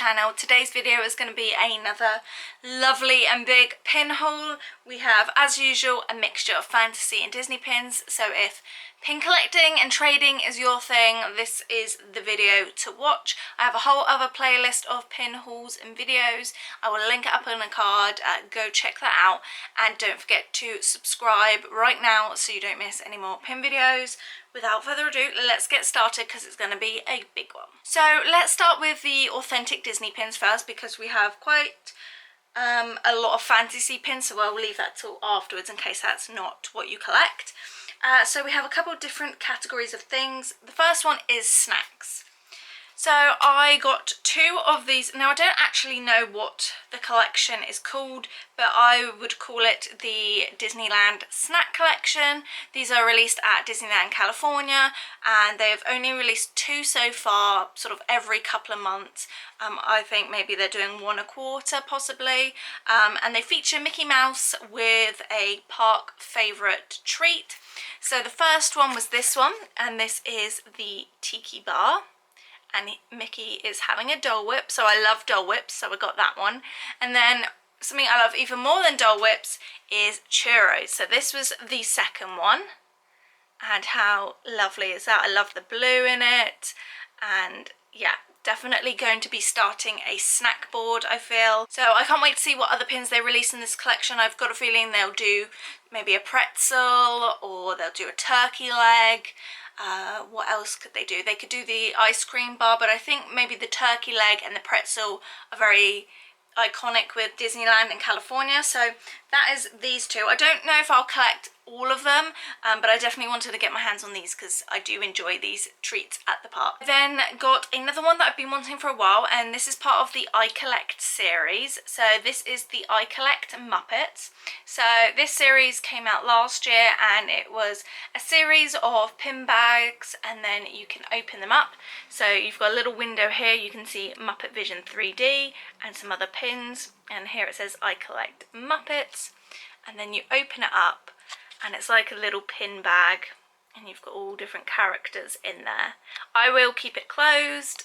channel. Today's video is going to be another lovely and big pin haul. We have, as usual, a mixture of fantasy and Disney pins, so if pin collecting and trading is your thing, this is the video to watch. I have a whole other playlist of pin hauls and videos. I will link it up on a card. Go check that out, and don't forget to subscribe right now so you don't miss any more pin videos. Without further ado, let's get started because it's going to be a big one. So let's start with the authentic Disney pins first, because we have quite a lot of fantasy pins, so I'll leave that till afterwards in case that's not what you collect. So we have a couple of different categories of things. The first one is snacks. So I got two of these. Now I don't actually know what the collection is called, but I would call it the Disneyland Snack Collection. These are released at Disneyland California, and they've only released two so far, sort of every couple of months. I think maybe they're doing one a quarter possibly, and they feature Mickey Mouse with a park favourite treat. So the first one was this one, and this is the Tiki Bar. And Mickey is having a Dole Whip, so I love Dole Whips, so I got that one. And then something I love even more than Dole Whips is Churros. So this was the second one, and how lovely is that? I love the blue in it, and yeah, definitely going to be starting a snack board, I feel. So I can't wait to see what other pins they release in this collection. I've got a feeling they'll do maybe a pretzel, or they'll do a turkey leg. What else could they do? They could do the ice cream bar, but I think maybe the turkey leg and the pretzel are very iconic with Disneyland in California. So that is these two. I don't know if I'll collect all of them, but I definitely wanted to get my hands on these because I do enjoy these treats at the park. I then got another one that I've been wanting for a while, and this is part of the I Collect series. So this is the I Collect Muppets. So this series came out last year, and it was a series of pin bags, and then you can open them up. So you've got a little window here, you can see Muppet Vision 3D and some other pins, and here it says I Collect Muppets, and then you open it up and it's like a little pin bag, and you've got all different characters in there. I will keep it closed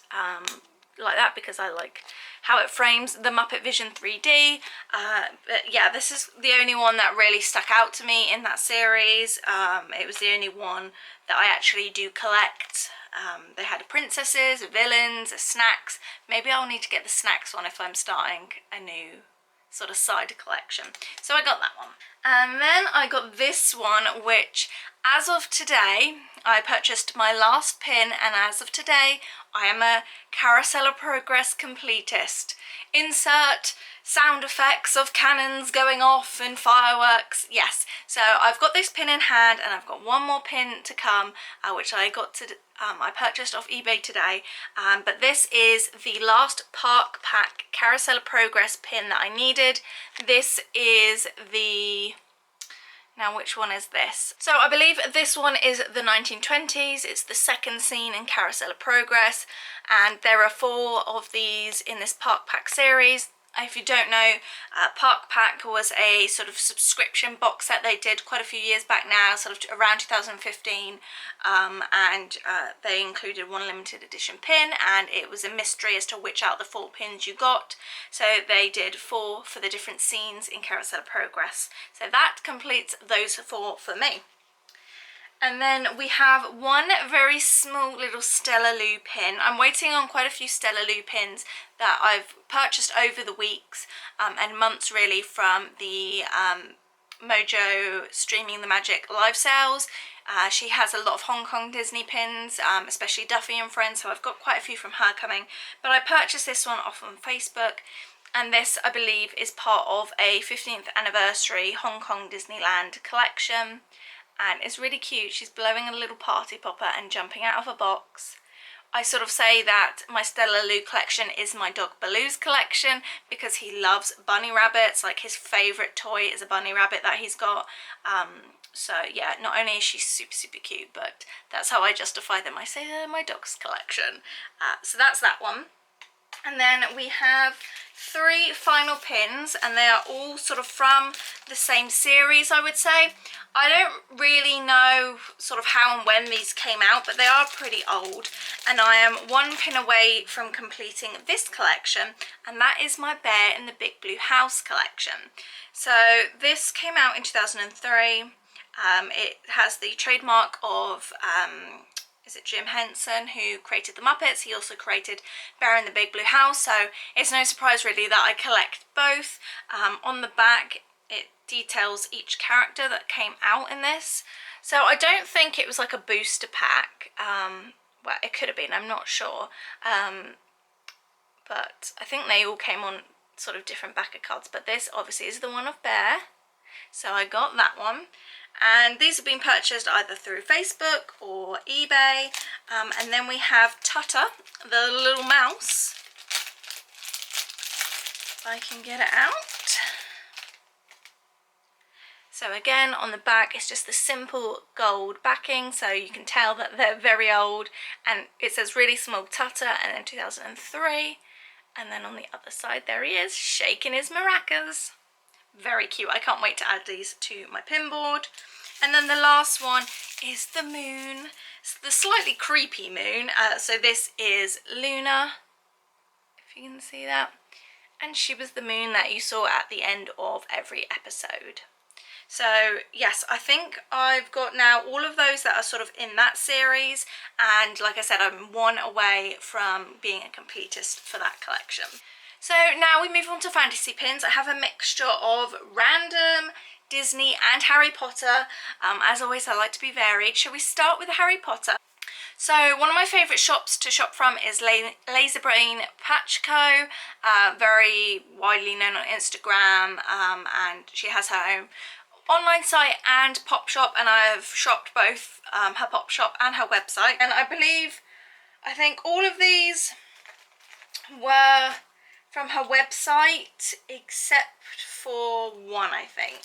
like that because I like how it frames the Muppet Vision 3D. But yeah, this is the only one that really stuck out to me in that series. It was the only one that I actually do collect. They had princesses, villains, snacks. Maybe I'll need to get the snacks one if I'm starting a new sort of side collection. So I got that one. And then I got this one, which as of today, I purchased my last pin, and as of today, I am a Carousel Progress completist. Insert sound effects of cannons going off and fireworks. Yes, so I've got this pin in hand, and I've got one more pin to come, which I purchased off eBay today. But this is the last Park Pack Carousel Progress pin that I needed. This is the... Now, which one is this? So I believe this one is the 1920s. It's the second scene in Carousel of Progress, and there are 4 of these in this Park Pack series. If you don't know, Park Pack was a sort of subscription box set they did quite a few years back now, sort of around 2015, and they included one limited edition pin, and it was a mystery as to which out of the 4 pins you got. So they did 4 for the different scenes in Carousel Progress. So that completes those 4 for me. And then we have one very small little Stella Lou pin. I'm waiting on quite a few Stella Lou pins that I've purchased over the weeks and months really from the Mojo Streaming the Magic live sales. She has a lot of Hong Kong Disney pins, especially Duffy and Friends, so I've got quite a few from her coming. But I purchased this one off on Facebook, and this, I believe, is part of a 15th anniversary Hong Kong Disneyland collection. And it's really cute. She's blowing a little party popper and jumping out of a box. I sort of say that my Stella Lou collection is my dog Baloo's collection because he loves bunny rabbits. Like, his favourite toy is a bunny rabbit that he's got. So yeah, not only is she super cute, but that's how I justify them. I say they're my dog's collection. So that's that one. And then we have 3 final pins, and they are all sort of from the same series, I would say. I don't really know sort of how and when these came out, but they are pretty old, and I am 1 pin away from completing this collection, and that is my Bear in the Big Blue House collection. So this came out in 2003. It has the trademark of is it Jim Henson, who created the Muppets. He also created Bear in the Big Blue House, so it's no surprise really that I collect both. On the back it details each character that came out in this. So I don't think it was like a booster pack. Well, it could have been, I'm not sure. But I think they all came on sort of different backer cards, but this obviously is the one of Bear. So I got that one. And these have been purchased either through Facebook or eBay. And then we have Tutta, the little mouse. If I can get it out. So again, on the back, it's just the simple gold backing, so you can tell that they're very old. And it says really small Tutta, and then 2003. And then on the other side, there he is, shaking his maracas. Very cute. I can't wait to add these to my pin board. And then the last one is the moon. It's the slightly creepy moon. So this is Luna, if you can see that. And she was the moon that you saw at the end of every episode. So yes, I think I've got now all of those that are sort of in that series. And like I said, I'm 1 away from being a completist for that collection. So now we move on to fantasy pins. I have a mixture of random, Disney and Harry Potter. As always, I like to be varied. Shall we start with Harry Potter? So one of my favourite shops to shop from is Laserbrain Patch Co. Very widely known on Instagram, and she has her own online site and pop shop, and I've shopped both her pop shop and her website. And I think all of these were from her website except for one, I think.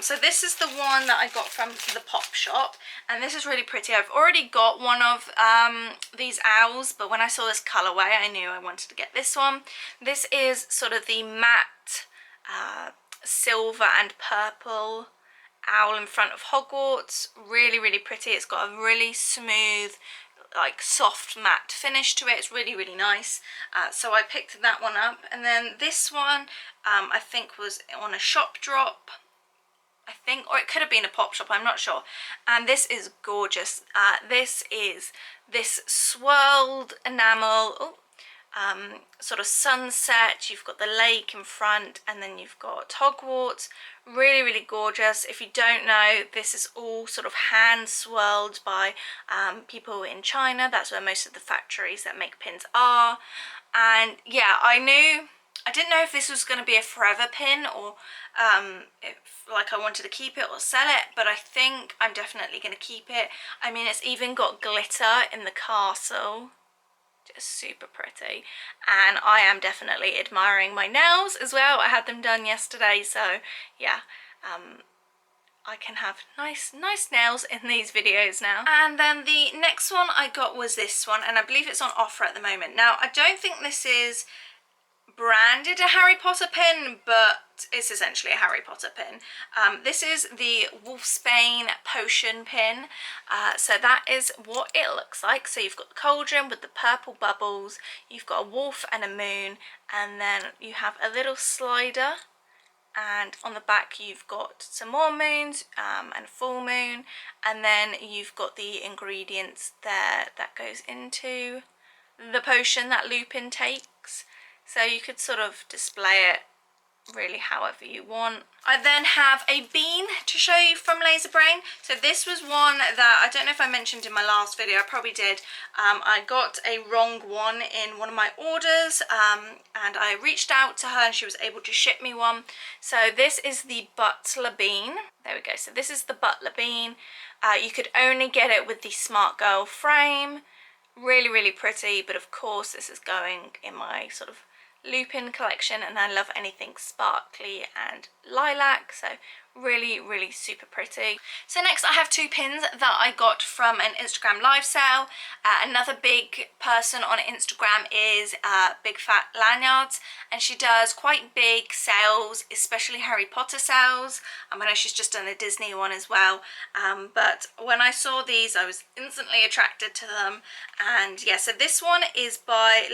So this is the one that I got from the pop shop, and this is really pretty. I've already got one of these owls, but when I saw this colorway, I knew I wanted to get this one. This is sort of the matte silver and purple owl in front of Hogwarts. Really, really pretty. It's got a really smooth, like soft matte finish to it. It's really, really nice. So I picked that one up. And then this one I think was on a shop drop, I think, or it could have been a pop shop, I'm not sure. And this is gorgeous. This is this swirled enamel, sort of sunset. You've got the lake in front, and then you've got Hogwarts. Really, really gorgeous. If you don't know, this is all sort of hand swirled by people in China. That's where most of the factories that make pins are. And yeah, I didn't know if this was going to be a forever pin, or if like I wanted to keep it or sell it, but I think I'm definitely going to keep it. I mean, it's even got glitter in the castle. Just super pretty. And I am definitely admiring my nails as well. I had them done yesterday, so yeah, I can have nice nails in these videos now. And then the next one I got was this one, and I believe it's on offer at the moment. Now, I don't think this is branded a Harry Potter pin, but it's essentially a Harry Potter pin. This is the Wolfsbane potion pin. So that is what it looks like. So you've got the cauldron with the purple bubbles, you've got a wolf and a moon, and then you have a little slider, and on the back you've got some more moons and a full moon, and then you've got the ingredients there that goes into the potion that Lupin takes. So you could sort of display it really however you want. I then have a bean to show you from Laserbrain. So this was one that I don't know if I mentioned in my last video. I probably did. I got a wrong one in one of my orders, and I reached out to her and she was able to ship me one. So this is the Butler Bean. There we go. So this is the Butler Bean. You could only get it with the Smart Girl frame. Really, really pretty, but of course this is going in my sort of Lupin collection, and I love anything sparkly and lilac, so really super pretty. So next I have two pins that I got from an Instagram live sale. Another big person on Instagram is Big Fat Lanyards, and she does quite big sales, especially Harry Potter sales. I know she's just done a Disney one as well, but when I saw these I was instantly attracted to them. And yeah, so this one is by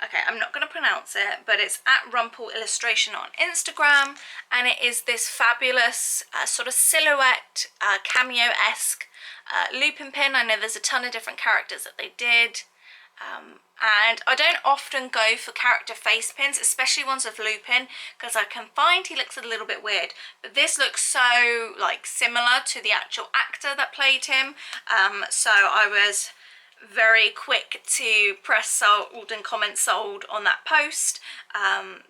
okay, I'm not going to pronounce it, but it's at Rumple Illustration on Instagram, and it is this fabulous sort of silhouette, cameo-esque Lupin pin. I know there's a ton of different characters that they did, and I don't often go for character face pins, especially ones of Lupin, because I can find he looks a little bit weird, but this looks so like similar to the actual actor that played him, so I was very quick to press sold and comment sold on that post.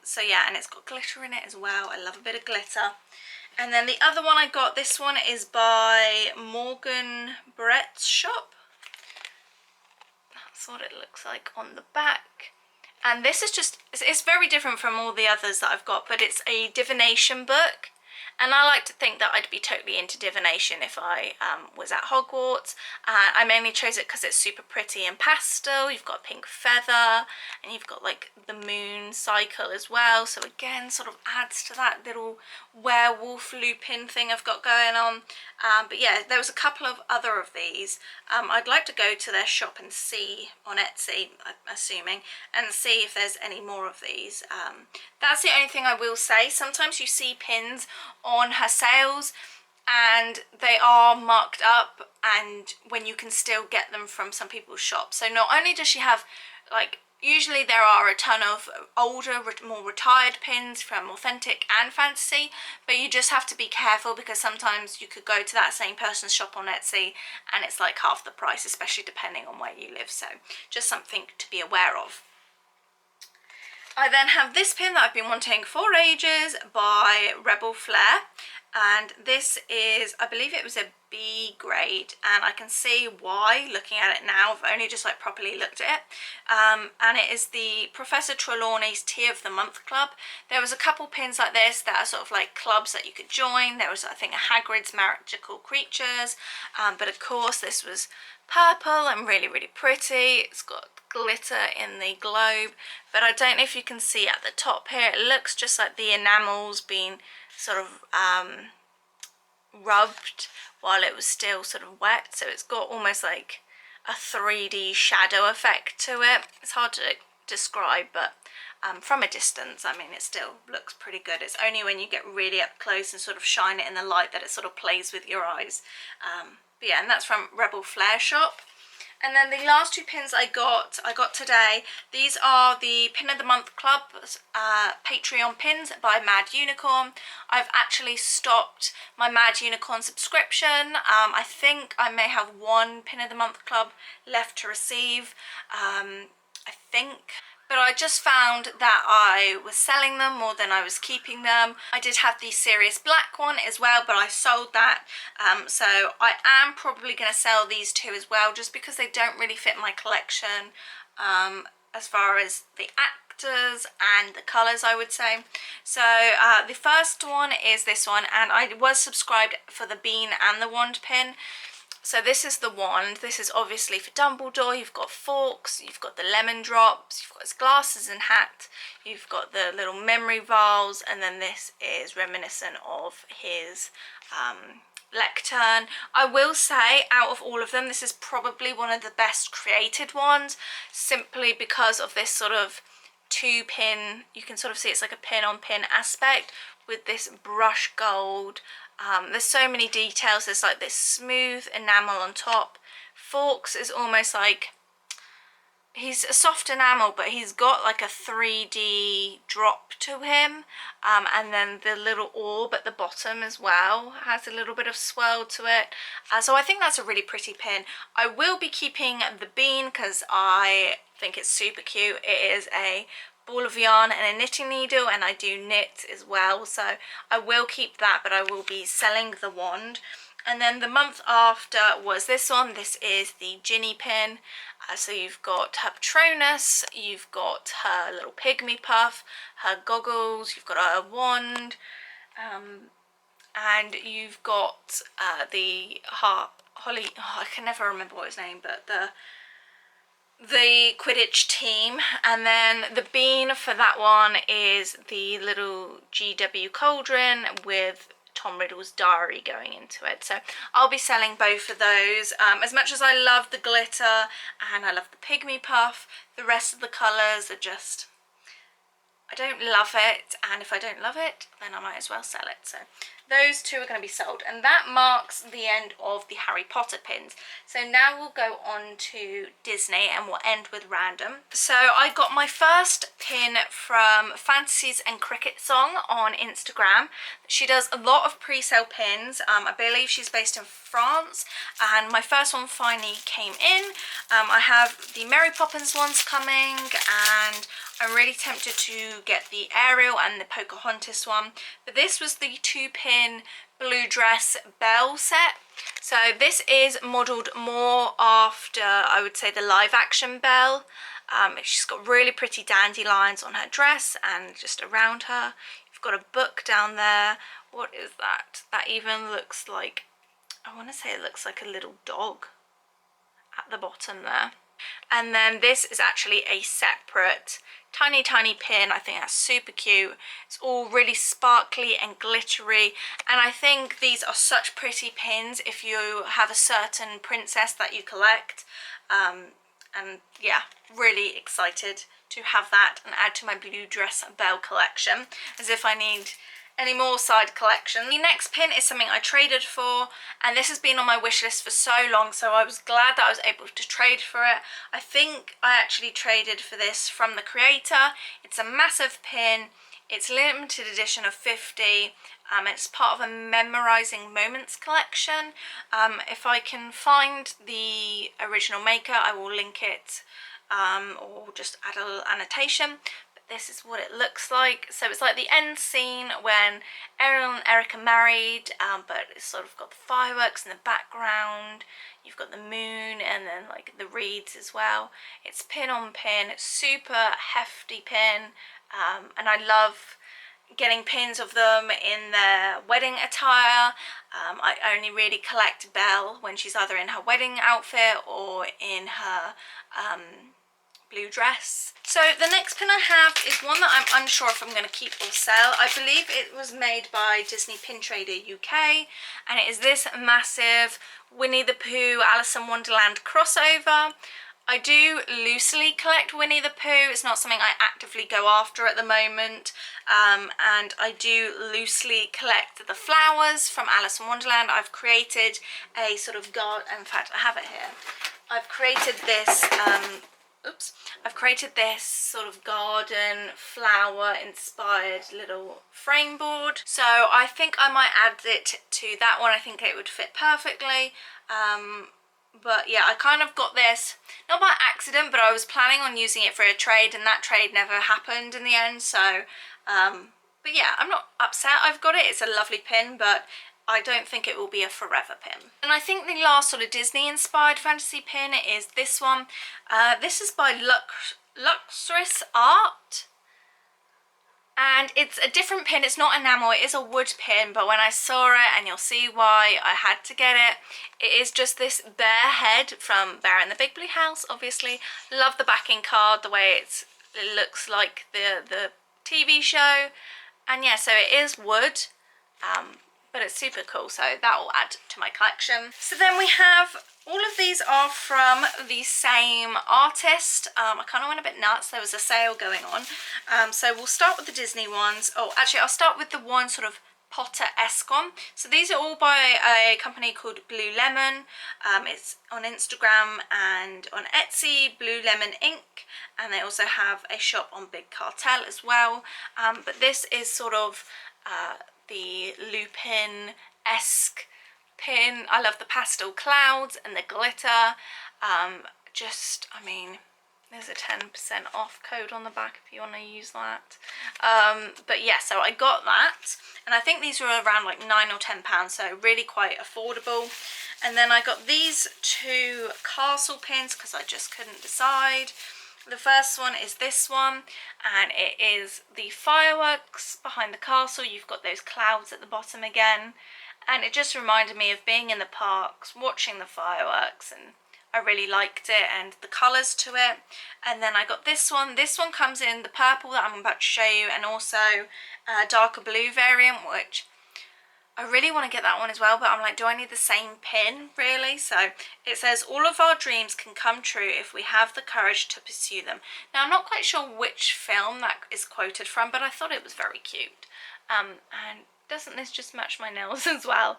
So yeah, and it's got glitter in it as well. I love a bit of glitter. And then the other one I got, this one is by Morgan Brett's shop. That's what it looks like on the back. And this is just, it's very different from all the others that I've got, but it's a divination book. And I like to think that I'd be totally into divination if I was at Hogwarts. I mainly chose it because it's super pretty and pastel. You've got a pink feather, and you've got like the moon cycle as well. So again, sort of adds to that little werewolf Lupin thing I've got going on. But yeah, there was a couple of other of these. I'd like to go to their shop and see on Etsy, I'm assuming, and see if there's any more of these. That's the only thing I will say. Sometimes you see pins on her sales and they are marked up, and when you can still get them from some people's shops. So not only does she have, like, usually there are a ton of older, more retired pins from Authentic and Fantasy, but you just have to be careful because sometimes you could go to that same person's shop on Etsy and it's like half the price, especially depending on where you live. So just something to be aware of. I then have this pin that I've been wanting for ages by Rebel Flair, and this is, I believe it was a B grade, and I can see why looking at it now. I've only just like properly looked at it, and it is the Professor Trelawney's Tea of the Month Club. There was a couple pins like this that are sort of like clubs that you could join. There was, I think, a Hagrid's Magical Creatures, but of course this was purple and really pretty. It's got glitter in the globe, but I don't know if you can see at the top here, it looks just like the enamel's been sort of rubbed while it was still sort of wet, so it's got almost like a 3D shadow effect to it. It's hard to describe, but from a distance, I mean, it still looks pretty good. It's only when you get really up close and sort of shine it in the light that it sort of plays with your eyes. But yeah, and that's from Rebel Flair shop. And then the last two pins I got today. These are the Pin of the Month Club Patreon pins by Mad Unicorn. I've actually stopped my Mad Unicorn subscription. I think I may have one Pin of the Month Club left to receive, I think. But I just found that I was selling them more than I was keeping them. I did have the Serious Black one as well, but I sold that. So I am probably going to sell these two as well, just because they don't really fit my collection as far as the actors and the colours, I would say. So the first one is this one, and I was subscribed for the bean and the wand pin. So this is the wand. This is obviously for Dumbledore. You've got Fawkes, you've got the lemon drops, you've got his glasses and hat, you've got the little memory vials, and then this is reminiscent of his lectern. I will say, out of all of them, this is probably one of the best created ones, simply because of this sort of two pin, you can sort of see it's like a pin on pin aspect with this brush gold. There's so many details. There's like this smooth enamel on top. Fawkes is almost like, he's a soft enamel, but he's got like a 3D drop to him, and then the little orb at the bottom as well has a little bit of swirl to it. So I think that's a really pretty pin. I will be keeping the bean because I think it's super cute. It is a ball of yarn and a knitting needle, and I do knit as well, so I will keep that, but I will be selling the wand. And then the month after was this one. This is the Ginny Pin. So you've got her Patronus, you've got her little pygmy puff, her goggles, you've got her wand, and you've got the Holly, oh, I can never remember what his name, but the Quidditch team. And then the bean for that one is the little GW cauldron with Tom Riddle's diary going into it. So I'll be selling both of those. As much as I love the glitter and I love the pygmy puff, the rest of the colours are just, I don't love it, and if I don't love it, then I might as well sell it. So those two are going to be sold, and that marks the end of the Harry Potter pins. So now we'll go on to Disney and we'll end with random. So I got my first pin from Fantasies and Cricket Song on Instagram. She does a lot of pre-sale pins. I believe she's based in France, and my first one finally came in. I have the Mary Poppins ones coming, and I'm really tempted to get the Ariel and the Pocahontas one, but this was the 2-pin blue dress bell set. So this is modelled more after, I would say, the live action Belle. She's got really pretty dandelions on her dress and just around her. You've got a book down there. What is that? That even looks like, I want to say it looks like a little dog at the bottom there. And then this is actually a separate tiny pin. I think that's super cute. It's all really sparkly and glittery, and I think these are such pretty pins if you have a certain princess that you collect. And yeah, really excited to have that and add to my blue dress belle collection, as if I need any more side collection. The next pin is something I traded for, and this has been on my wish list for so long, so I was glad that I was able to trade for it. I think I actually traded for this from the creator. It's a massive pin. It's limited edition of 50. It's part of a Memorizing Moments collection. If I can find the original maker, I will link it, or just add a little annotation. This is what it looks like. So it's like the end scene when Ariel and Eric are married, but it's sort of got the fireworks in the background. You've got the moon and then like the reeds as well. It's pin on pin. It's super hefty pin, and I love getting pins of them in their wedding attire. I only really collect Belle when she's either in her wedding outfit or in her blue dress. So the next pin I have is one that I'm unsure if I'm going to keep or sell. I believe it was made by Disney Pin Trader UK, and it is this massive Winnie the Pooh Alice in Wonderland crossover. I do loosely collect Winnie the Pooh. It's not something I actively go after at the moment, and I do loosely collect the flowers from Alice in Wonderland. I've created a sort of garden, in fact I have it here. I've created this I've created this sort of garden flower inspired little frame board, so I think I might add it to that one. I think it would fit perfectly. But yeah, I kind of got this not by accident, but I was planning on using it for a trade, and that trade never happened in the end. So but yeah, I'm not upset I've got it. It's a lovely pin, but I don't think it will be a forever pin. And I think the last sort of Disney inspired fantasy pin is this one. This is by Luxurious Art, and it's a different pin. It's not enamel, it is a wood pin, but when I saw it, and you'll see why I had to get it, it is just this bear head from Bear in the Big Blue House, obviously. Love the backing card, the way it looks like the TV show, and yeah, so it is wood, but it's super cool, so that will add to my collection. So then we have, all of these are from the same artist. I kind of went a bit nuts, there was a sale going on. So we'll start with the Disney ones. Oh, actually I'll start with the one sort of Potter-esque one. So these are all by a company called Blue Lemon. It's on Instagram and on Etsy, Blue Lemon Ink, and they also have a shop on Big Cartel as well. But this is sort of the Lupin-esque pin. I love the pastel clouds and the glitter. I mean, There's a 10% off code on the back if you want to use that. But yeah, so I got that, and I think these were around like £9 or £10, so really quite affordable. And then I got these 2 castle pins because I just couldn't decide. The first one is this one, and it is the fireworks behind the castle. You've got those clouds at the bottom again, and it just reminded me of being in the parks, watching the fireworks, and I really liked it and the colours to it. And then I got this one. This one comes in the purple that I'm about to show you, and also a darker blue variant, which I really want to get that one as well, but I'm like, do I need the same pin really? So it says, all of our dreams can come true if we have the courage to pursue them. Now I'm not quite sure which film that is quoted from, but I thought it was very cute. And doesn't this just match my nails as well?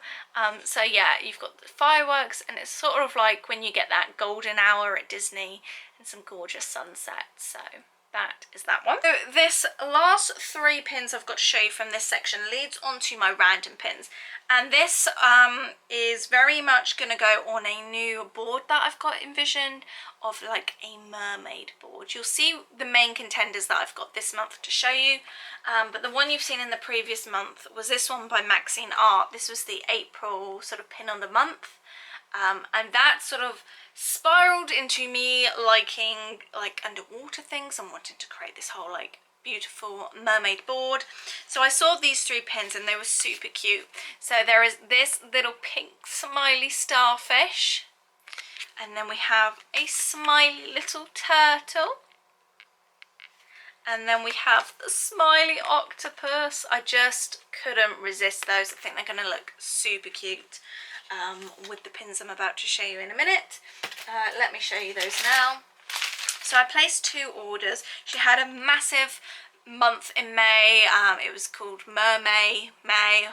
So yeah, you've got the fireworks, and it's sort of like when you get that golden hour at Disney and some gorgeous sunsets. So that is that one. So this last 3 pins I've got to show you from this section leads on to my random pins, and this is very much going to go on a new board that I've got envisioned, of like a mermaid board. You'll see the main contenders that I've got this month to show you, but the one you've seen in the previous month was this one by Maxine Art. This was the April sort of pin on the month, and that sort of spiraled into me liking like underwater things and wanting to create this whole like beautiful mermaid board. So I saw these 3 pins and they were super cute. So there is this little pink smiley starfish, and then we have a smiley little turtle, and then we have the smiley octopus. I just couldn't resist those. I think they're going to look super cute with the pins I'm about to show you in a minute. Let me show you those now. So I placed 2 orders. She had a massive month in May. It was called Mermaid May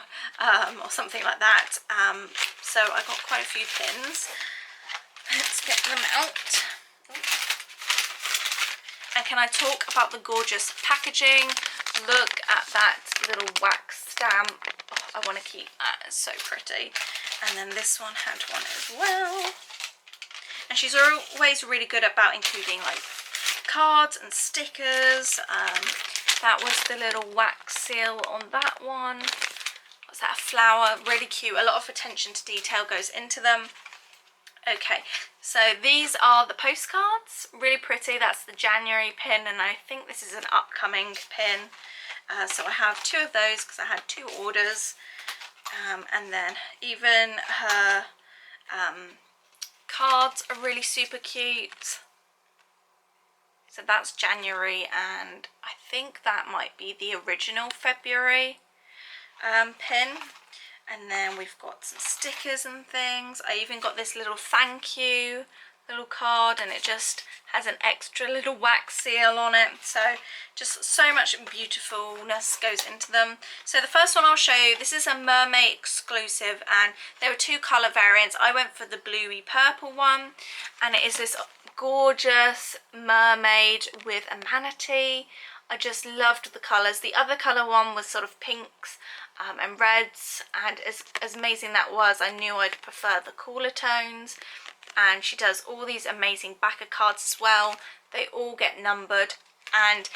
or something like that. So I got quite a few pins. Let's get them out. And can I talk about the gorgeous packaging? Look at that little wax stamp. Oh, I want to keep that. It's so pretty. And then this one had one as well. And she's always really good about including like cards and stickers. That was the little wax seal on that one. What's that? A flower. Really cute. A lot of attention to detail goes into them. Okay, so these are the postcards. Really pretty. That's the January pin, and I think this is an upcoming pin. So I have 2 of those because I had 2 orders. And then even her cards are really super cute. So that's January, and I think that might be the original February pin. And then we've got some stickers and things. I even got this little thank you little card, and it just has an extra little wax seal on it. So just so much beautifulness goes into them. So the first one I'll show you, this is a Mermaid exclusive, and there were 2 colour variants. I went for the bluey purple one, and it is this gorgeous mermaid with a manatee. I just loved the colours. The other colour one was sort of pinks and reds, and as amazing that was, I knew I'd prefer the cooler tones. And she does all these amazing backer cards as well. They all get numbered, and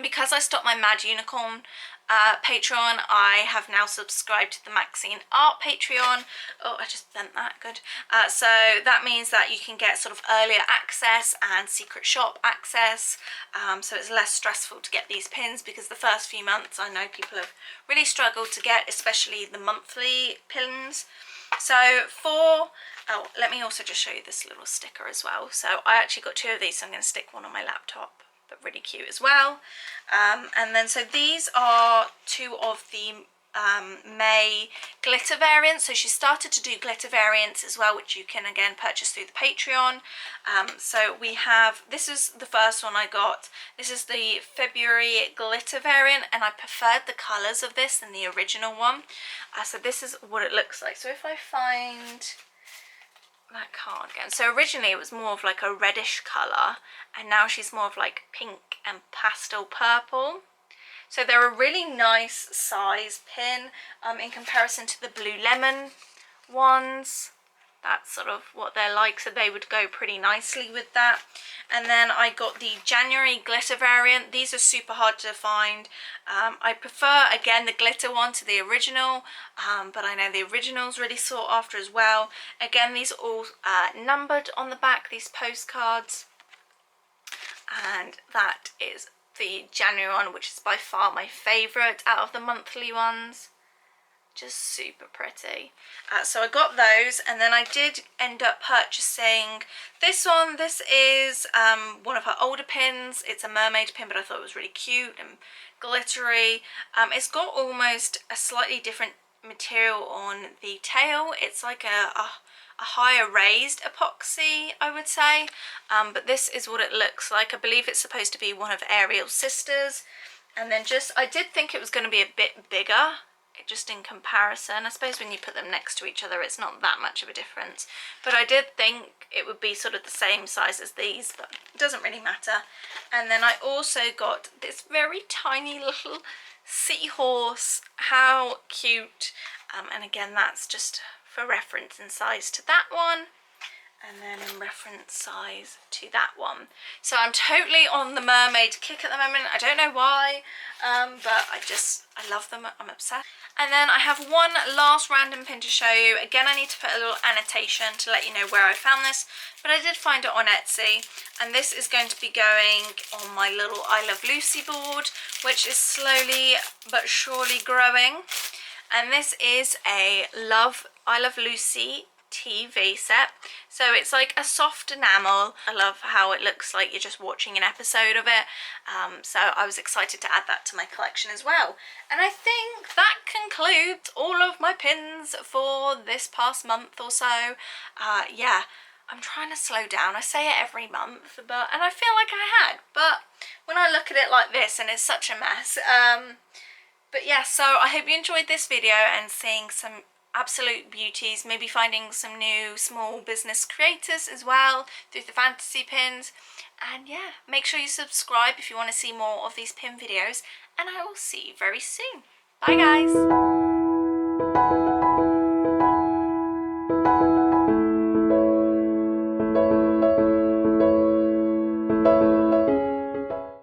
because I stopped my Mad Unicorn Patreon, I have now subscribed to the Maxine Art Patreon. Oh, I just bent that, good. So that means that you can get sort of earlier access and secret shop access, so it's less stressful to get these pins, because the first few months I know people have really struggled to get, especially the monthly pins. So oh, let me also just show you this little sticker as well. So I actually got 2 of these, so I'm going to stick one on my laptop, but really cute as well. And then so these are 2 of the May glitter variants. So she started to do glitter variants as well, which you can again purchase through the Patreon. So we have, this is the first one I got. This is the February glitter variant, and I preferred the colours of this than the original one. So this is what it looks like. So if I find that card again. So originally it was more of like a reddish colour, and now she's more of like pink and pastel purple. So they're a really nice size pin in comparison to the blue lemon ones. that's sort of what they're like, so they would go pretty nicely with that. And then I got the January glitter variant. These are super hard to find. I prefer, again, the glitter one to the original, but I know the original's really sought after as well. Again, these are all numbered on the back, these postcards. And that is the January one, which is by far my favourite out of the monthly ones. Just super pretty. So I got those, and then I did end up purchasing this one. This is one of her older pins. It's a mermaid pin, but I thought it was really cute and glittery. It's got almost a slightly different material on the tail. It's like a higher raised epoxy, I would say, but this is what it looks like. I believe it's supposed to be one of Ariel's sisters. And then I did think it was going to be a bit bigger, just in comparison. I suppose when you put them next to each other, it's not that much of a difference, but I did think it would be sort of the same size as these, but it doesn't really matter. And then I also got this very tiny little seahorse. How cute. And again, that's just for reference in size to that one, and then in reference size to that one. So I'm totally on the mermaid kick at the moment. I don't know why, but I love them. I'm obsessed. And then I have one last random pin to show you. Again, I need to put a little annotation to let you know where I found this, but I did find it on Etsy, and this is going to be going on my little I Love Lucy board, which is slowly but surely growing. And this is a I Love Lucy TV set. So it's like a soft enamel. I love how it looks like you're just watching an episode of it. So I was excited to add that to my collection as well. And I think that concludes all of my pins for this past month or so. Yeah, I'm trying to slow down. I say it every month, and I feel like I had. But when I look at it like this, and it's such a mess. But yeah, so I hope you enjoyed this video and seeing some absolute beauties, maybe finding some new small business creators as well through the fantasy pins. And yeah, make sure you subscribe if you want to see more of these pin videos, and I will see you very soon. Bye guys!